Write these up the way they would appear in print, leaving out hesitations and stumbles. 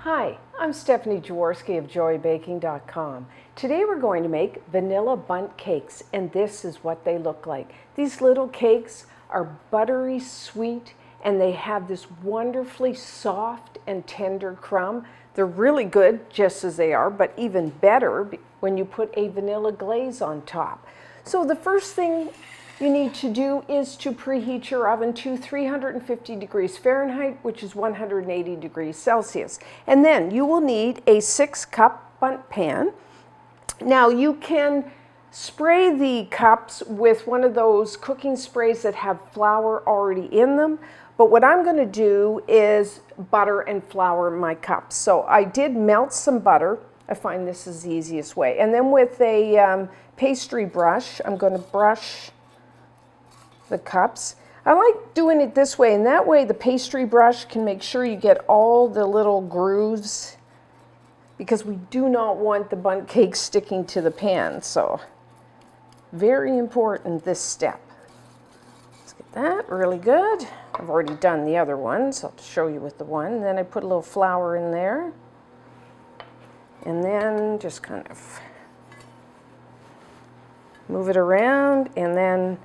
Hi, I'm Stephanie Jaworski of joybaking.com. Today we're going to make vanilla bundt cakes, and this is what they look like. These little cakes are buttery sweet, and they have this wonderfully soft and tender crumb. They're really good just as they are, but even better when you put a vanilla glaze on top. So the first thing you need to do is to preheat your oven to 350 degrees Fahrenheit, which is 180 degrees Celsius. And then you will need a 6-cup bundt pan. Now you can spray the cups with one of those cooking sprays that have flour already in them. But what I'm going to do is butter and flour my cups. So I did melt some butter. I find this is the easiest way. And then with a pastry brush, I'm going to brush the cups. I like doing it this way, and that way the pastry brush can make sure you get all the little grooves, because we do not want the bundt cake sticking to the pan. So very important, this step. Let's get that really good. I've already done the other one, so I'll show you with the one. And then I put a little flour in there, and then just kind of move it around, and then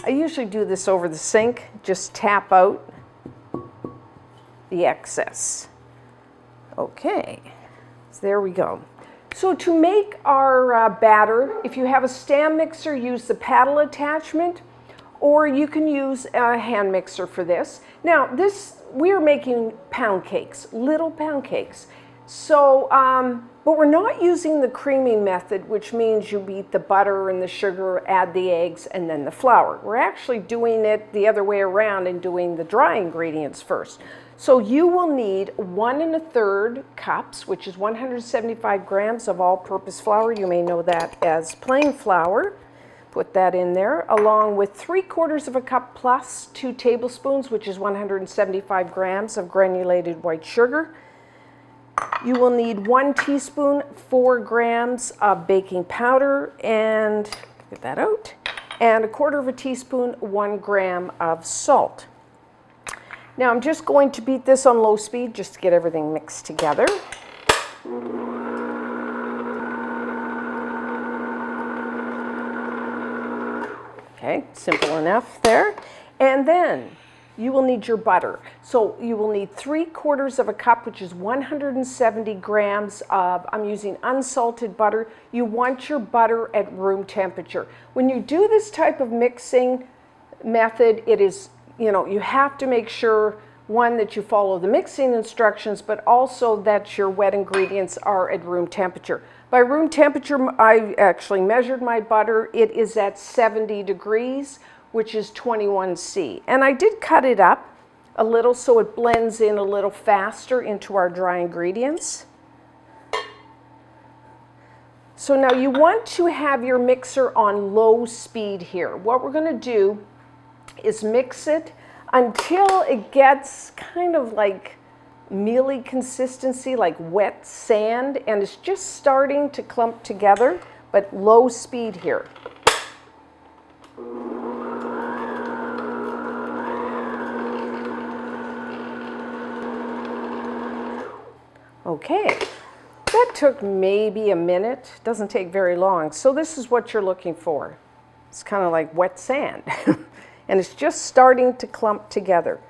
I usually do this over the sink, just tap out the excess. Okay, so there we go. So to make our batter, if you have a stand mixer, use the paddle attachment, or you can use a hand mixer for this. Now we are making pound cakes, little pound cakes. So, but we're not using the creaming method, which means you beat the butter and the sugar, add the eggs, and then the flour. We're actually doing it the other way around and doing the dry ingredients first. So you will need 1 1/3 cups, which is 175 grams of all-purpose flour. You may know that as plain flour. Put that in there, along with 3/4 of a cup plus 2 tablespoons, which is 175 grams of granulated white sugar. You will need 1 teaspoon, 4 grams of baking powder, and get that out, and 1/4 teaspoon, 1 gram of salt. Now I'm just going to beat this on low speed just to get everything mixed together. Okay, simple enough there. And then you will need your butter. So you will need 3/4 of a cup, which is 170 grams of, I'm using unsalted butter. You want your butter at room temperature. When you do this type of mixing method, it is, you have to make sure, one, that you follow the mixing instructions, but also that your wet ingredients are at room temperature. By room temperature, I actually measured my butter. It is at 70 degrees, which is 21°C. And I did cut it up a little so it blends in a little faster into our dry ingredients. So now you want to have your mixer on low speed here. What we're going to do is mix it until it gets kind of like mealy consistency, like wet sand, and it's just starting to clump together, but low speed here. Okay, that took maybe a minute. Doesn't take very long. So this is what you're looking for. It's kind of like wet sand. And it's just starting to clump together.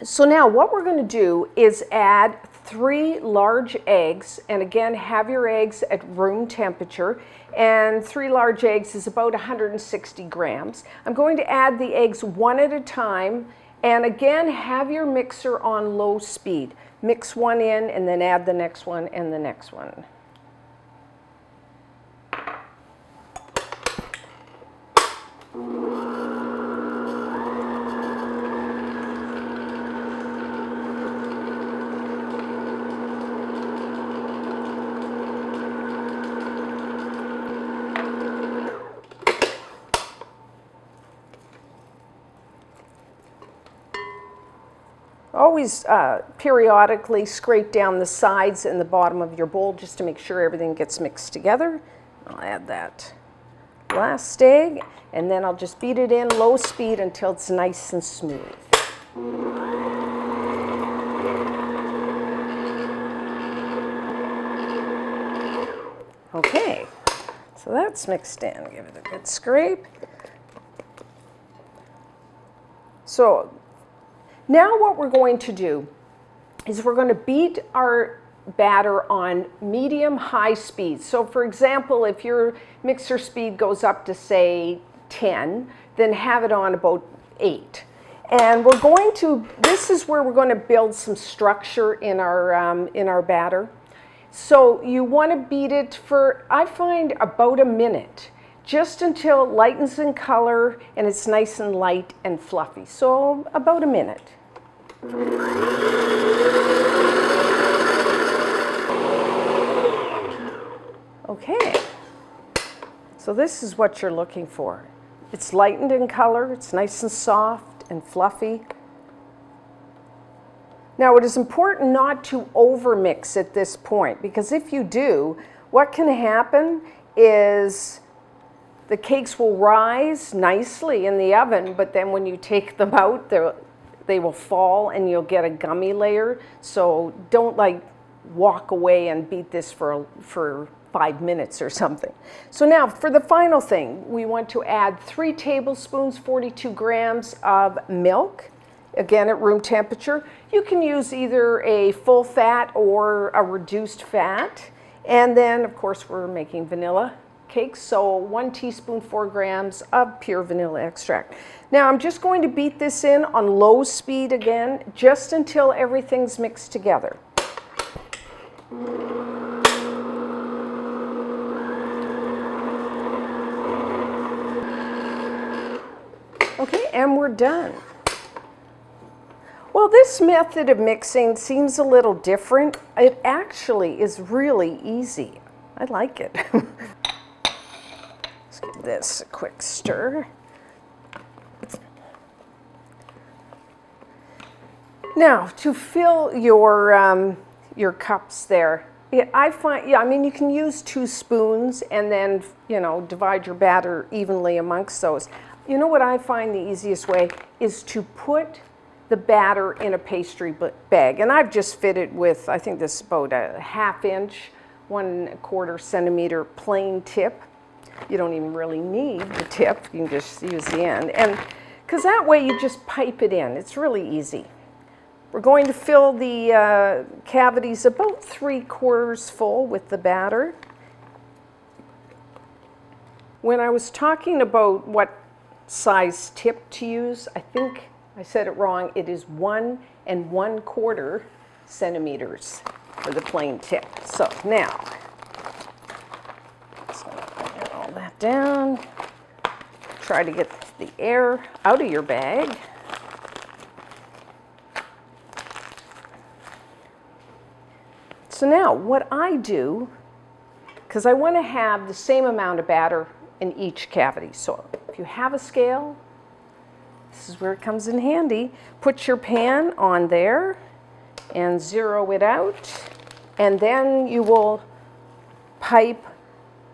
So now what we're going to do is add 3 large eggs. And again, have your eggs at room temperature. And 3 large eggs is about 160 grams. I'm going to add the eggs one at a time. And again, have your mixer on low speed. Mix one in and then add the next one and the next one. Always periodically scrape down the sides and the bottom of your bowl just to make sure everything gets mixed together. I'll add that last egg, and then I'll just beat it in low speed until it's nice and smooth. Okay, so that's mixed in. Give it a good scrape. So now what we're going to do is we're going to beat our batter on medium-high speed. So for example, if your mixer speed goes up to say 10, then have it on about 8. And we're going to, this is where we're going to build some structure in our batter. So you want to beat it for, I find, about a minute, just until it lightens in color and it's nice and light and fluffy. So about a minute. Okay, so this is what you're looking for. It's lightened in color, it's nice and soft and fluffy. Now it is important not to overmix at this point, because if you do, what can happen is the cakes will rise nicely in the oven, but then when you take them out, they will fall and you'll get a gummy layer. So don't walk away and beat this for 5 minutes or something. So now for the final thing, we want to add 3 tablespoons, 42 grams of milk, again at room temperature. You can use either a full fat or a reduced fat. And then of course we're making vanilla cakes, so 1 teaspoon, 4 grams of pure vanilla extract. Now I'm just going to beat this in on low speed again, just until everything's mixed together. Okay, and we're done. Well, this method of mixing seems a little different. It actually is really easy. I like it. Let's give this a quick stir. Now, to fill your cups there, I find, I mean, you can use 2 spoons and then, divide your batter evenly amongst those. You know what I find the easiest way is to put the batter in a pastry bag. And I've just fitted with, I think this is about a 1/2 inch, 1/4 centimeter plain tip. You don't even really need the tip, you can just use the end. And because that way you just pipe it in, it's really easy. We're going to fill the cavities about 3/4 full with the batter. When I was talking about what size tip to use, I think I said it wrong. It is 1 1/4 centimeters for the plain tip. So now, just gonna put all that down. Try to get the air out of your bag. So now what I do, because I want to have the same amount of batter in each cavity. So if you have a scale, this is where it comes in handy. Put your pan on there and zero it out. And then you will pipe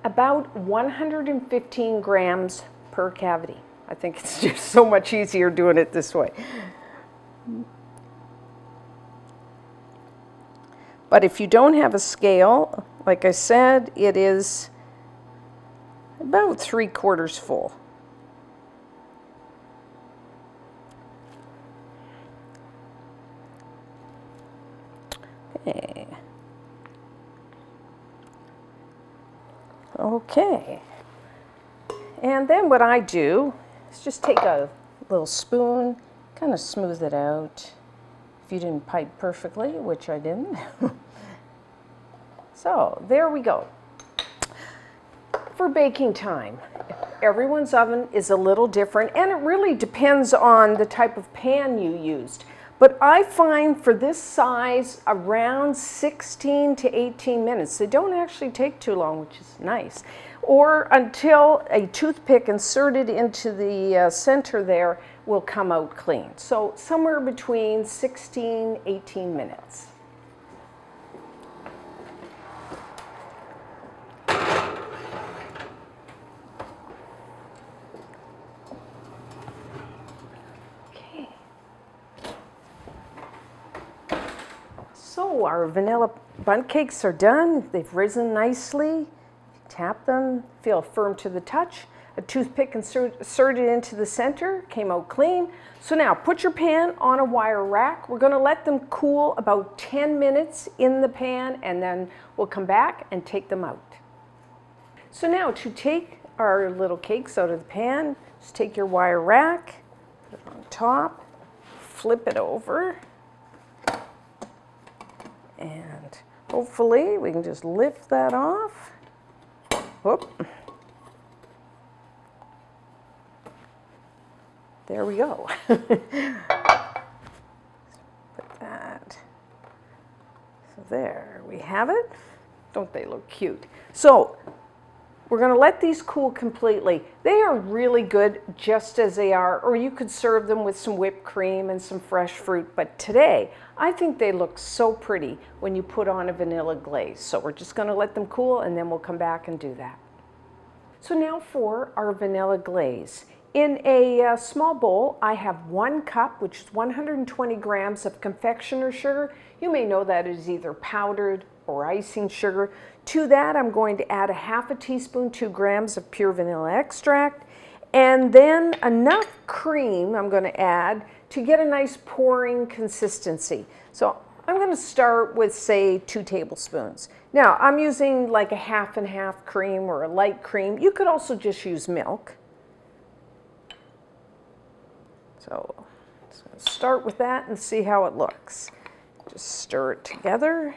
about 115 grams per cavity. I think it's just so much easier doing it this way. But if you don't have a scale, like I said, it is about 3/4 full. Okay. Okay. And then what I do is just take a little spoon, kind of smooth it out. If you didn't pipe perfectly, which I didn't. So there we go. For baking time, everyone's oven is a little different, and it really depends on the type of pan you used. But I find for this size, around 16 to 18 minutes. They don't actually take too long, which is nice. Or until a toothpick inserted into the center there will come out clean. So somewhere between 16, 18 minutes. Okay. So our vanilla bundt cakes are done. They've risen nicely. tap them, feel firm to the touch. A toothpick inserted into the center, came out clean. So now put your pan on a wire rack. We're gonna let them cool about 10 minutes in the pan, and then we'll come back and take them out. So now to take our little cakes out of the pan, just take your wire rack, put it on top, flip it over, and hopefully we can just lift that off. Whoop. There we go. Put that. So there we have it. Don't they look cute? So we're going to let these cool completely. They are really good just as they are, or you could serve them with some whipped cream and some fresh fruit. But today, I think they look so pretty when you put on a vanilla glaze. So we're just going to let them cool, and then we'll come back and do that. So now for our vanilla glaze. In a small bowl, I have 1 cup, which is 120 grams of confectioner sugar. You may know that is either powdered or icing sugar. To that, I'm going to add a half a teaspoon, 2 grams of pure vanilla extract, and then enough cream I'm going to add to get a nice pouring consistency. So I'm going to start with, say, 2 tablespoons. Now, I'm using like a half and half cream or a light cream. You could also just use milk. So just going to start with that and see how it looks. Just stir it together.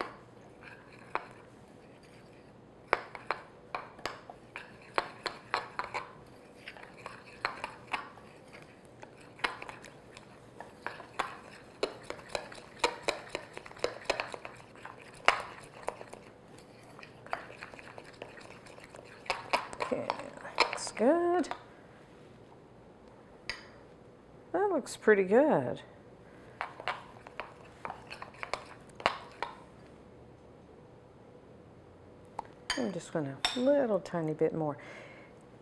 Okay, looks good. That looks pretty good. I'm just going to a little tiny bit more.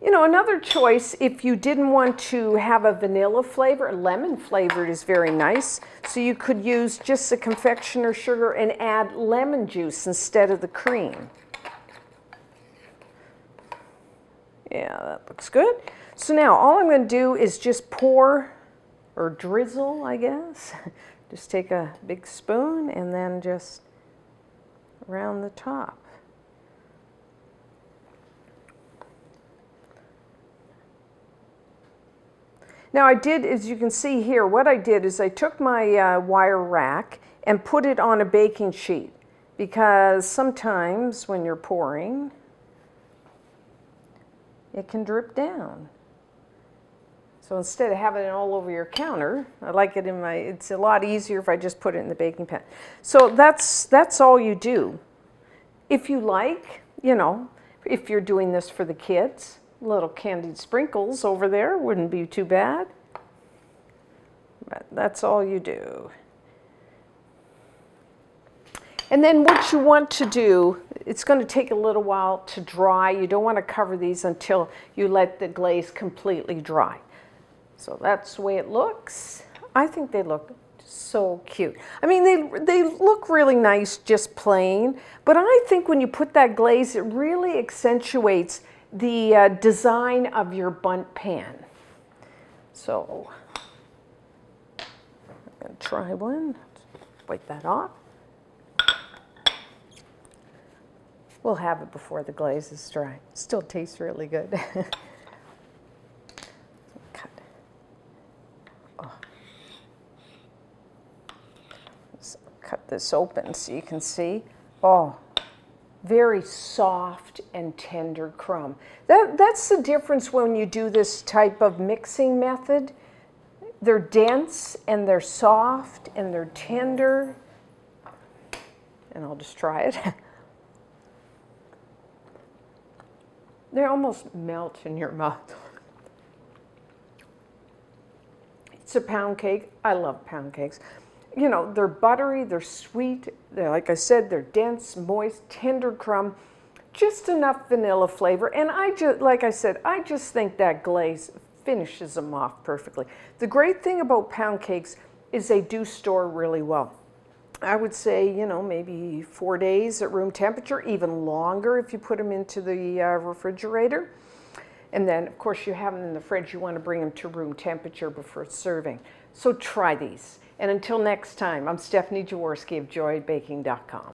You know, another choice, if you didn't want to have a vanilla flavor, lemon flavored is very nice. So you could use just the confectioner sugar and add lemon juice instead of the cream. Yeah, that looks good. So now all I'm going to do is just pour, or drizzle, I guess. Just take a big spoon and then just around the top. Now I did, as you can see here, what I did is I took my wire rack and put it on a baking sheet, because sometimes when you're pouring, it can drip down. So instead of having it all over your counter, I like it in my, it's a lot easier if I just put it in the baking pan. So that's all you do. If you like, you know, if you're doing this for the kids, little candied sprinkles over there wouldn't be too bad. But that's all you do. And then what you want to do, it's going to take a little while to dry. You don't want to cover these until you let the glaze completely dry. So that's the way it looks. I think they look so cute. I mean, they look really nice just plain, but I think when you put that glaze, it really accentuates the design of your Bundt pan. So I'm going to try one. Wipe that off. We'll have it before the glaze is dry. Still tastes really good. Cut. Oh. So cut this open so you can see. Oh, very soft and tender crumb. That's the difference when you do this type of mixing method. They're dense and they're soft and they're tender. And I'll just try it. They almost melt in your mouth. It's a pound cake. I love pound cakes. You know, they're buttery, they're sweet, they're, like I said, they're dense, moist, tender crumb, just enough vanilla flavor. And like I said, I just think that glaze finishes them off perfectly. The great thing about pound cakes is they do store really well. I would say, you know, maybe 4 days at room temperature, even longer if you put them into the refrigerator. And then, of course, you have them in the fridge. You want to bring them to room temperature before serving. So try these. And until next time, I'm Stephanie Jaworski of joybaking.com.